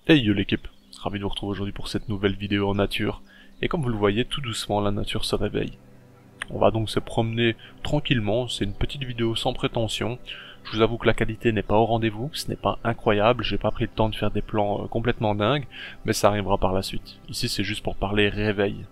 Hey yo l'équipe, ravi de vous retrouver aujourd'hui pour cette nouvelle vidéo en nature. Et comme vous le voyez, tout doucement la nature se réveille. On va donc se promener tranquillement, c'est une petite vidéo sans prétention. Je vous avoue que la qualité n'est pas au rendez-vous, ce n'est pas incroyable, j'ai pas pris le temps de faire des plans complètement dingues, mais ça arrivera par la suite. Ici c'est juste pour parler réveil.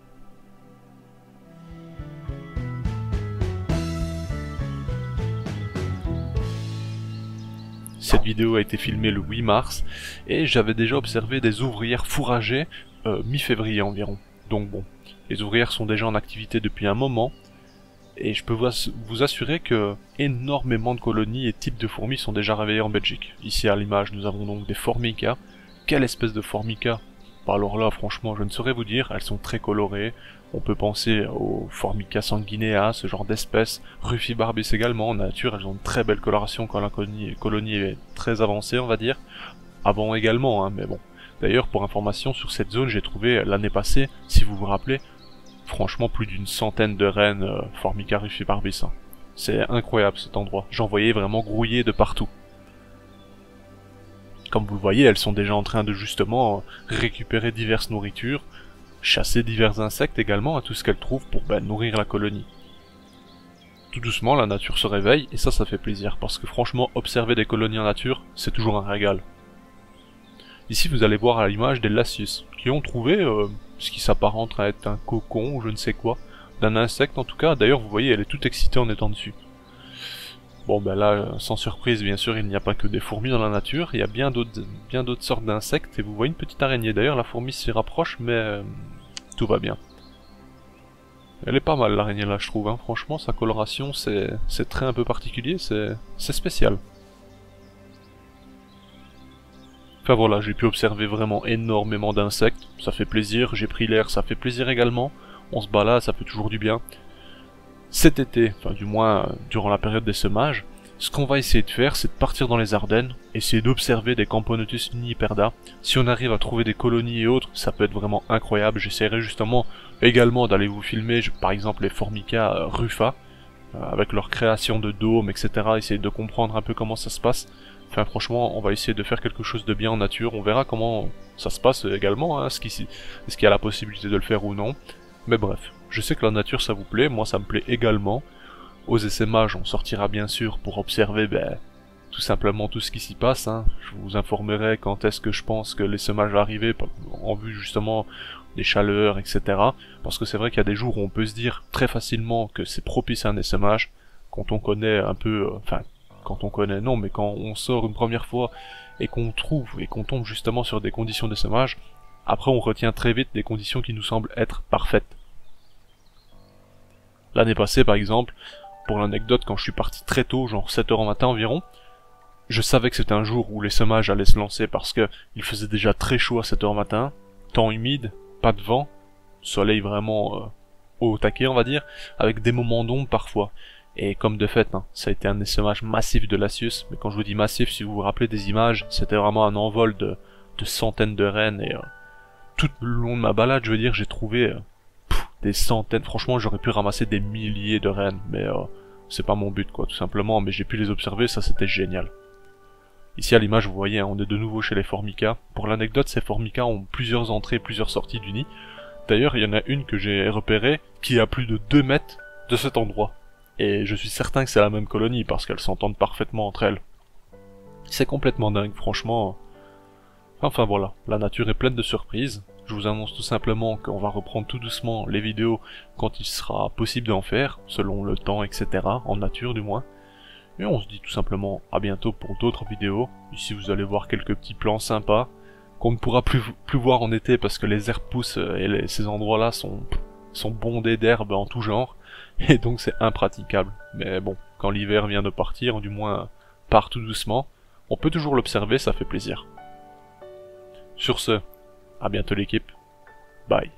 Cette vidéo a été filmée le 8 mars et j'avais déjà observé des ouvrières fourragées mi-février environ. Donc bon, les ouvrières sont déjà en activité depuis un moment et je peux vous assurer que énormément de colonies et types de fourmis sont déjà réveillées en Belgique. Ici à l'image nous avons donc des formica. Quelle espèce de formica? Bah alors là franchement je ne saurais vous dire, elles sont très colorées. On peut penser aux Formica sanguinea, ce genre d'espèces. Rufibarbis également, en nature, elles ont une très belle coloration quand la colonie est très avancée, on va dire. Avant également, hein, mais bon. D'ailleurs, pour information, sur cette zone, j'ai trouvé l'année passée, si vous vous rappelez, franchement plus d'une centaine de reines Formica rufibarbis. Hein. C'est incroyable cet endroit, j'en voyais vraiment grouiller de partout. Comme vous le voyez, elles sont déjà en train de justement récupérer diverses nourritures, chasser divers insectes également à tout ce qu'elles trouvent pour nourrir la colonie. Tout doucement, la nature se réveille et ça fait plaisir parce que franchement, observer des colonies en nature, c'est toujours un régal. Ici, vous allez voir à l'image des Lasius qui ont trouvé ce qui s'apparente à être un cocon ou je ne sais quoi, d'un insecte en tout cas. D'ailleurs, vous voyez, elle est toute excitée en étant dessus. Bon ben là, sans surprise, bien sûr, il n'y a pas que des fourmis dans la nature, il y a bien d'autres sortes d'insectes, et vous voyez une petite araignée. D'ailleurs, la fourmi s'y rapproche, mais tout va bien. Elle est pas mal l'araignée là, je trouve, hein. Franchement, sa coloration, c'est très un peu particulier, c'est spécial. Enfin voilà, j'ai pu observer vraiment énormément d'insectes, ça fait plaisir, j'ai pris l'air, ça fait plaisir également, on se balade, ça fait toujours du bien. Cet été, enfin du moins durant la période des semages, ce qu'on va essayer de faire, c'est de partir dans les Ardennes, essayer d'observer des Camponotus niniperda. Si on arrive à trouver des colonies et autres, ça peut être vraiment incroyable. J'essaierai justement également d'aller vous filmer, par exemple les Formica rufa, avec leur création de dômes, etc. Essayer de comprendre un peu comment ça se passe. Enfin franchement, on va essayer de faire quelque chose de bien en nature. On verra comment ça se passe également, hein, est-ce qu'il y a la possibilité de le faire ou non. Mais bref, je sais que la nature ça vous plaît, moi ça me plaît également. Aux essaimages, on sortira bien sûr pour observer tout simplement tout ce qui s'y passe. Hein. Je vous informerai quand est-ce que je pense que l'essaimage va arriver, en vue justement des chaleurs, etc. Parce que c'est vrai qu'il y a des jours où on peut se dire très facilement que c'est propice à un essaimage, quand on connaît un peu, enfin, quand on connaît non, mais quand on sort une première fois et qu'on trouve et qu'on tombe justement sur des conditions d'essaimage, après on retient très vite des conditions qui nous semblent être parfaites. L'année passée par exemple, pour l'anecdote, quand je suis parti très tôt, genre 7h au matin environ, je savais que c'était un jour où l'essaimage allait se lancer parce que il faisait déjà très chaud à 7h au matin, temps humide, pas de vent, soleil vraiment au taquet on va dire, avec des moments d'ombre parfois. Et comme de fait, hein, ça a été un essaimage massif de Lasius, mais quand je vous dis massif, si vous vous rappelez des images, c'était vraiment un envol de centaines de rennes et tout le long de ma balade, je veux dire, j'ai trouvé des centaines, franchement j'aurais pu ramasser des milliers de rennes, mais c'est pas mon but quoi, tout simplement, mais j'ai pu les observer, ça c'était génial. Ici à l'image vous voyez, hein, on est de nouveau chez les Formica. Pour l'anecdote, ces Formica ont plusieurs entrées, plusieurs sorties du nid. D'ailleurs il y en a une que j'ai repérée qui est à plus de 2 mètres de cet endroit. Et je suis certain que c'est la même colonie parce qu'elles s'entendent parfaitement entre elles. C'est complètement dingue, franchement. Enfin voilà, la nature est pleine de surprises. Je vous annonce tout simplement qu'on va reprendre tout doucement les vidéos quand il sera possible d'en faire, selon le temps, etc. En nature du moins. Et on se dit tout simplement à bientôt pour d'autres vidéos. Ici vous allez voir quelques petits plans sympas qu'on ne pourra plus voir en été parce que les herbes poussent et ces endroits là sont bondés d'herbes en tout genre. Et donc c'est impraticable. Mais bon, quand l'hiver vient de partir, du moins part tout doucement, on peut toujours l'observer, ça fait plaisir. Sur ce, à bientôt l'équipe. Bye.